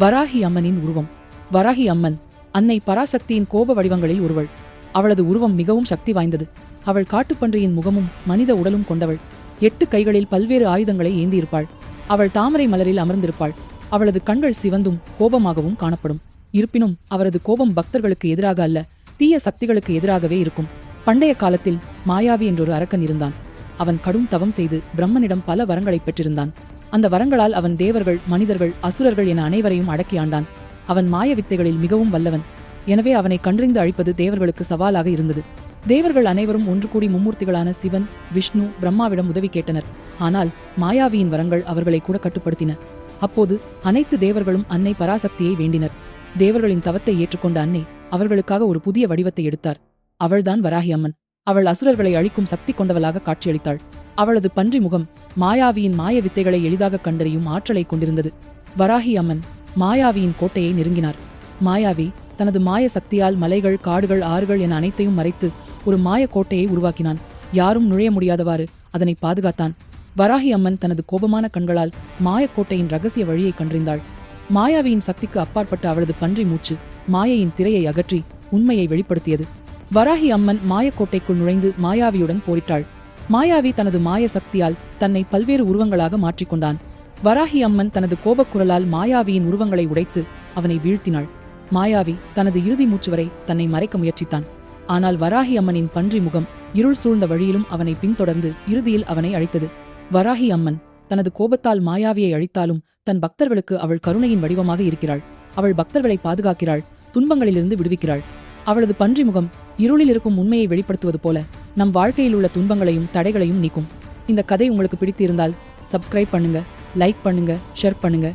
வராகி அம்மனின் உருவம். வராகி அம்மன் அன்னை பராசக்தியின் கோப வடிவங்களில் ஒருவள். அவளது உருவம் மிகவும் சக்தி வாய்ந்தது. அவள் காட்டுப்பன்றியின் முகமும் மனித உடலும் கொண்டவள். 8 கைகளில் பல்வேறு ஆயுதங்களை ஏந்தியிருப்பாள். அவள் தாமரை மலரில் அமர்ந்திருப்பாள். அவளது கண்கள் சிவந்தும் கோபமாகவும் காணப்படும். இருப்பினும் அவரது கோபம் பக்தர்களுக்கு எதிராக அல்ல, தீய சக்திகளுக்கு எதிராகவே இருக்கும். பண்டைய காலத்தில் மாயாவி என்றொரு அரக்கன் இருந்தான். அவன் கடும் தவம் செய்து பிரம்மனிடம் பல வரங்களை பெற்றிருந்தான். அந்த வரங்களால் அவன் தேவர்கள், மனிதர்கள், அசுரர்கள் என அனைவரையும் அடக்கி ஆண்டான். அவன் மாய வித்தைகளில் மிகவும் வல்லவன். எனவே அவனை கண்டறிந்து அழிப்பது தேவர்களுக்கு சவாலாக இருந்தது. தேவர்கள் அனைவரும் ஒன்று கூடி மும்மூர்த்திகளான சிவன், விஷ்ணு, பிரம்மாவிடம் உதவி கேட்டனர். ஆனால் மாயாவியின் வரங்கள் அவர்களை கூட கட்டுப்படுத்தின. அப்போது அனைத்து தேவர்களும் அன்னை பராசக்தியை வேண்டினர். தேவர்களின் தவத்தை ஏற்றுக்கொண்ட அன்னை அவர்களுக்காக ஒரு புதிய வடிவத்தை எடுத்தார். அவள்தான் வராகி அம்மன். அவள் அசுரர்களை அழிக்கும் சக்தி கொண்டவளாக காட்சியளித்தாள். அவளது பன்றி முகம் மாயாவியின் மாய வித்தைகளை எளிதாக கண்டறியும் ஆற்றலை கொண்டிருந்தது. வராகி அம்மன் மாயாவியின் கோட்டையை நெருங்கினார். மாயாவி தனது மாய சக்தியால் மலைகள், காடுகள், ஆறுகள் என அனைத்தையும் மறைத்து ஒரு மாய கோட்டையை உருவாக்கினான். யாரும் நுழைய முடியாதவாறு அதனை பாதுகாத்தான். வராகி அம்மன் தனது கோபமான கண்களால் மாயக்கோட்டையின் ரகசிய வழியை கண்டறிந்தாள். மாயாவியின் சக்திக்கு அப்பாற்பட்ட அவளது பன்றி மூச்சு மாயையின் திரையை அகற்றி உண்மையை வெளிப்படுத்தியது. வராகி அம்மன் மாயக்கோட்டைக்குள் நுழைந்து மாயாவியுடன் போரிட்டாள். மாயாவி தனது மாய சக்தியால் தன்னை பல்வேறு உருவங்களாக மாற்றிக்கொண்டான். வராகி அம்மன் தனது கோபக்குரலால் மாயாவியின் உருவங்களை உடைத்து அவனை வீழ்த்தினாள். மாயாவி தனது இறுதி மூச்சு வரை தன்னை மறைக்க முயற்சித்தான். ஆனால் வராகி அம்மனின் பன்றி முகம் இருள் சூழ்ந்த வழியிலும் அவனை பின்தொடர்ந்து இறுதியில் அவனை அழித்தது. வராகி அம்மன் தனது கோபத்தால் மாயாவியை அழித்தாலும் தன் பக்தர்களுக்கு அவள் கருணையின் வடிவமாக இருக்கிறாள். அவள் பக்தர்களை பாதுகாக்கிறாள், துன்பங்களிலிருந்து விடுவிக்கிறாள். அவளது பன்றி முகம் இருளில் இருக்கும் உண்மையை வெளிப்படுத்துவது போல நம் வாழ்க்கையில் உள்ள துன்பங்களையும் தடைகளையும் நீக்கும். இந்த கதை உங்களுக்கு பிடித்திருந்தால் சப்ஸ்கிரைப் பண்ணுங்க, லைக் பண்ணுங்க, ஷேர் பண்ணுங்க.